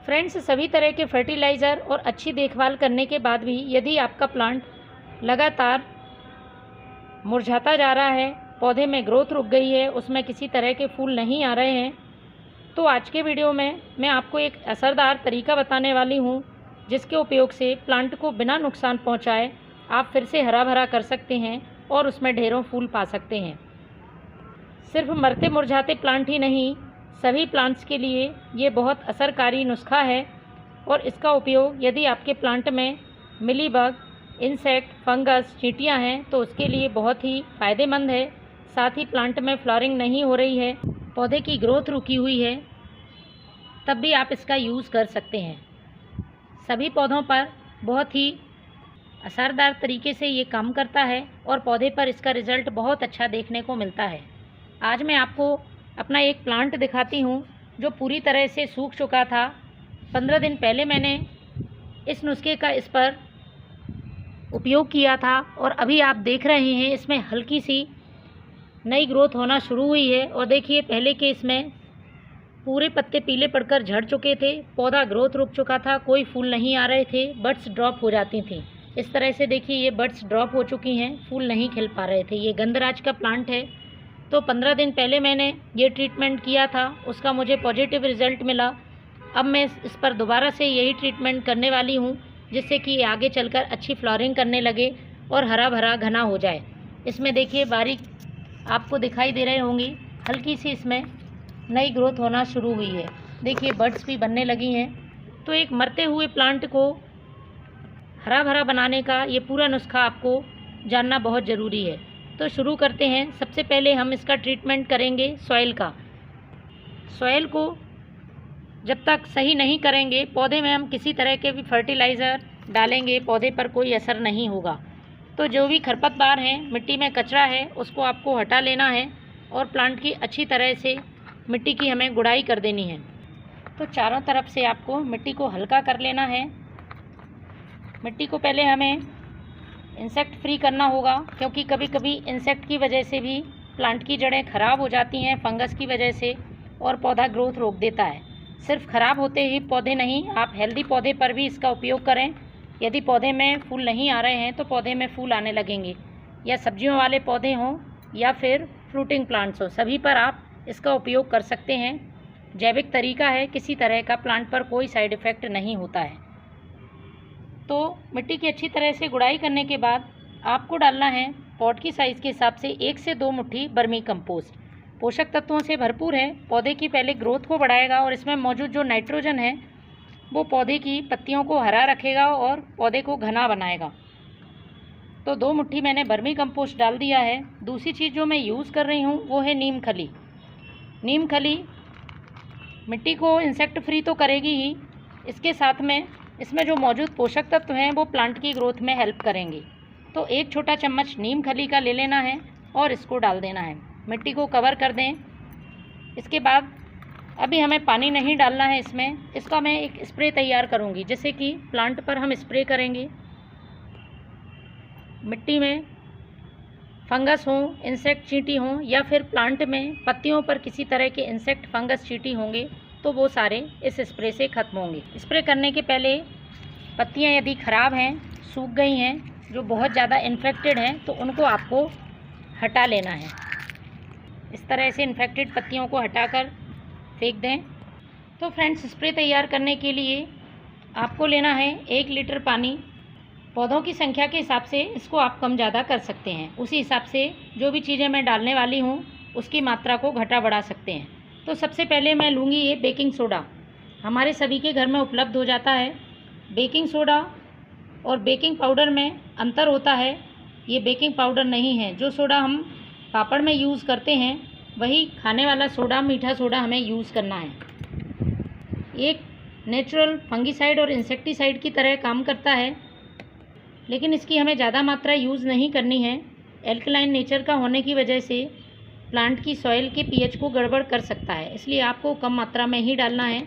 Friends, सभी तरह के फर्टिलाइज़र और अच्छी देखभाल करने के बाद भी यदि आपका प्लांट लगातार मुरझाता जा रहा है, पौधे में ग्रोथ रुक गई है, उसमें किसी तरह के फूल नहीं आ रहे हैं, तो आज के वीडियो में मैं आपको एक असरदार तरीका बताने वाली हूँ, जिसके उपयोग से प्लांट को बिना नुकसान पहुँचाए आप फिर से हरा भरा कर सकते हैं और उसमें ढेरों फूल पा सकते हैं। सिर्फ मरते मुरझाते प्लांट ही नहीं, सभी प्लांट्स के लिए ये बहुत असरकारी नुस्खा है और इसका उपयोग यदि आपके प्लांट में मिलीबग, इंसेक्ट, फंगस, चींटियाँ हैं तो उसके लिए बहुत ही फ़ायदेमंद है। साथ ही प्लांट में फ्लावरिंग नहीं हो रही है, पौधे की ग्रोथ रुकी हुई है, तब भी आप इसका यूज़ कर सकते हैं। सभी पौधों पर बहुत ही असरदार तरीके से ये काम करता है और पौधे पर इसका रिज़ल्ट बहुत अच्छा देखने को मिलता है। आज मैं आपको अपना एक प्लांट दिखाती हूँ जो पूरी तरह से सूख चुका था। 15 दिन पहले मैंने इस नुस्खे का इस पर उपयोग किया था और अभी आप देख रहे हैं इसमें हल्की सी नई ग्रोथ होना शुरू हुई है। और देखिए, पहले के इसमें पूरे पत्ते पीले पड़कर झड़ चुके थे, पौधा ग्रोथ रुक चुका था, कोई फूल नहीं आ रहे थे, बड्स ड्रॉप हो जाती थी। इस तरह से देखिए ये बड्स ड्रॉप हो चुकी हैं, फूल नहीं खिल पा रहे थे। ये गंधराज का प्लांट है। तो 15 दिन पहले मैंने ये ट्रीटमेंट किया था, उसका मुझे पॉजिटिव रिज़ल्ट मिला। अब मैं इस पर दोबारा से यही ट्रीटमेंट करने वाली हूँ, जिससे कि आगे चलकर अच्छी फ्लावरिंग करने लगे और हरा भरा घना हो जाए। इसमें देखिए बारीक आपको दिखाई दे रहे होंगी, हल्की सी इसमें नई ग्रोथ होना शुरू हुई है। देखिए बड्स भी बनने लगी हैं। तो एक मरते हुए प्लांट को हरा भरा बनाने का ये पूरा नुस्खा आपको जानना बहुत ज़रूरी है। तो शुरू करते हैं। सबसे पहले हम इसका ट्रीटमेंट करेंगे सॉइल का। सॉइल को जब तक सही नहीं करेंगे, पौधे में हम किसी तरह के भी फर्टिलाइज़र डालेंगे, पौधे पर कोई असर नहीं होगा। तो जो भी खरपतवार हैं, मिट्टी में कचरा है, उसको आपको हटा लेना है और प्लांट की अच्छी तरह से मिट्टी की हमें गुड़ाई कर देनी है। तो चारों तरफ से आपको मिट्टी को हल्का कर लेना है। मिट्टी को पहले हमें इंसेक्ट फ्री करना होगा, क्योंकि कभी कभी इंसेक्ट की वजह से भी प्लांट की जड़ें ख़राब हो जाती हैं, फंगस की वजह से, और पौधा ग्रोथ रोक देता है। सिर्फ ख़राब होते ही पौधे नहीं, आप हेल्दी पौधे पर भी इसका उपयोग करें। यदि पौधे में फूल नहीं आ रहे हैं तो पौधे में फूल आने लगेंगे, या सब्जियों वाले पौधे हों या फिर फ्रूटिंग प्लांट्स हों, सभी पर आप इसका उपयोग कर सकते हैं। जैविक तरीका है, किसी तरह का प्लांट पर कोई साइड इफ़ेक्ट नहीं होता है। तो मिट्टी की अच्छी तरह से गुड़ाई करने के बाद आपको डालना है पॉट की साइज़ के हिसाब से 1 से 2 मुट्ठी वर्मी कंपोस्ट। पोषक तत्वों से भरपूर है, पौधे की पहले ग्रोथ को बढ़ाएगा और इसमें मौजूद जो नाइट्रोजन है वो पौधे की पत्तियों को हरा रखेगा और पौधे को घना बनाएगा। तो 2 मुट्ठी मैंने वर्मी कंपोस्ट डाल दिया है। दूसरी चीज़ जो मैं यूज़ कर रही हूँ वो है नीम खली। नीम खली मिट्टी को इंसेक्ट फ्री तो करेगी ही, इसके साथ में इसमें जो मौजूद पोषक तत्व हैं वो प्लांट की ग्रोथ में हेल्प करेंगे। तो 1 छोटा चम्मच नीम खली का ले लेना है और इसको डाल देना है। मिट्टी को कवर कर दें। इसके बाद अभी हमें पानी नहीं डालना है इसमें। इसका मैं एक स्प्रे तैयार करूँगी, जैसे कि प्लांट पर हम स्प्रे करेंगे। मिट्टी में फंगस हो, इंसेक्ट, चींटी हों, या फिर प्लांट में पत्तियों पर किसी तरह के इंसेक्ट, फंगस, चींटी होंगे तो वो सारे इस स्प्रे से ख़त्म होंगे। स्प्रे करने के पहले पत्तियां यदि ख़राब हैं, सूख गई हैं, जो बहुत ज़्यादा इन्फेक्टेड हैं, तो उनको आपको हटा लेना है। इस तरह से इन्फेक्टेड पत्तियों को हटाकर फेंक दें। तो फ्रेंड्स, स्प्रे तैयार करने के लिए आपको लेना है 1 लीटर पानी। पौधों की संख्या के हिसाब से इसको आप कम ज़्यादा कर सकते हैं। उसी हिसाब से जो भी चीज़ें मैं डालने वाली हूँ उसकी मात्रा को घटा बढ़ा सकते हैं। तो सबसे पहले मैं लूँगी ये बेकिंग सोडा। हमारे सभी के घर में उपलब्ध हो जाता है। बेकिंग सोडा और बेकिंग पाउडर में अंतर होता है। ये बेकिंग पाउडर नहीं है। जो सोडा हम पापड़ में यूज़ करते हैं वही खाने वाला सोडा, मीठा सोडा हमें यूज़ करना है। एक नेचुरल फंगिसाइड और इंसेक्टिसाइड की तरह काम करता है, लेकिन इसकी हमें ज़्यादा मात्रा यूज़ नहीं करनी है। एल्कलाइन नेचर का होने की वजह से प्लांट की सॉइल के पीएच को गड़बड़ कर सकता है, इसलिए आपको कम मात्रा में ही डालना है।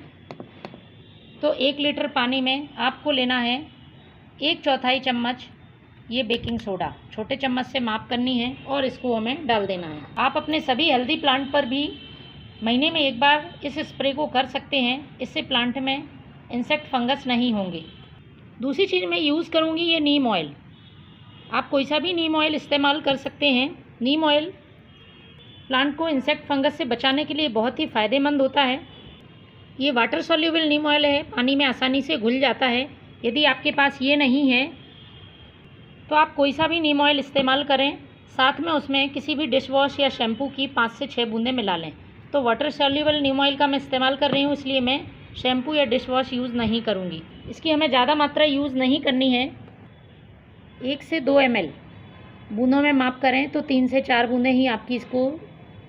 तो 1 लीटर पानी में आपको लेना है 1/4 चम्मच ये बेकिंग सोडा। छोटे चम्मच से माप करनी है और इसको हमें डाल देना है। आप अपने सभी हेल्दी प्लांट पर भी महीने में 1 बार इस स्प्रे को कर सकते हैं। इससे प्लांट में इंसेक्ट फंगस नहीं होंगे। दूसरी चीज़ मैं यूज़ करूँगी ये नीम ऑयल। आप कोई सा भी नीम ऑयल इस्तेमाल कर सकते हैं। नीम ऑयल प्लांट को इंसेक्ट फंगस से बचाने के लिए बहुत ही फ़ायदेमंद होता है। ये वाटर सॉल्युबल नीम ऑयल है, पानी में आसानी से घुल जाता है। यदि आपके पास ये नहीं है तो आप कोई सा भी नीम ऑयल इस्तेमाल करें, साथ में उसमें किसी भी डिश वॉश या शैम्पू की 5 से 6 बूंदें मिला लें। तो वाटर सॉल्युबल नीम ऑयल का मैं इस्तेमाल कर रही हूँ, इसलिए मैं शैम्पू या डिश वॉश यूज़ नहीं करूँगी। इसकी हमें ज़्यादा मात्रा यूज़ नहीं करनी है। 1 से 2 ml बूंदों में माप करें तो 3 से 4 बूंदें ही आपकी इसको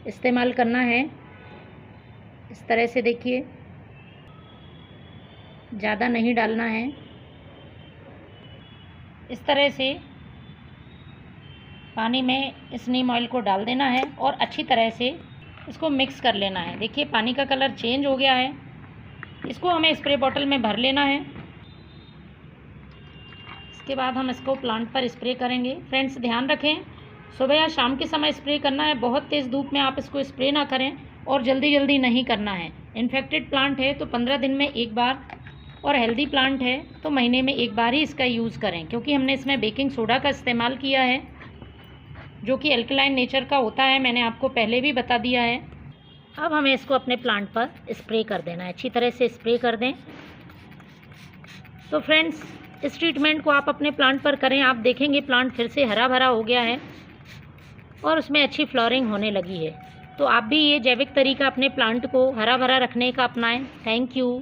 इस्तेमाल करना है। इस तरह से देखिए, ज़्यादा नहीं डालना है। इस तरह से पानी में इस नीम ऑयल को डाल देना है और अच्छी तरह से इसको मिक्स कर लेना है। देखिए पानी का कलर चेंज हो गया है। इसको हमें स्प्रे बॉटल में भर लेना है। इसके बाद हम इसको प्लांट पर स्प्रे करेंगे। फ्रेंड्स ध्यान रखें, सुबह या शाम के समय स्प्रे करना है। बहुत तेज़ धूप में आप इसको स्प्रे ना करें और जल्दी जल्दी नहीं करना है। इन्फेक्टेड प्लांट है तो 15 दिन में एक बार, और हेल्दी प्लांट है तो महीने में एक बार ही इसका यूज़ करें, क्योंकि हमने इसमें बेकिंग सोडा का इस्तेमाल किया है जो कि एल्कलाइन नेचर का होता है। मैंने आपको पहले भी बता दिया है। अब हमें इसको अपने प्लांट पर स्प्रे कर देना है। अच्छी तरह से स्प्रे कर दें। तो फ्रेंड्स, इस ट्रीटमेंट को आप अपने प्लांट पर करें। आप देखेंगे प्लांट फिर से हरा भरा हो गया है और उसमें अच्छी फ्लावरिंग होने लगी है। तो आप भी ये जैविक तरीका अपने प्लांट को हरा भरा रखने का अपनाएं। Thank you.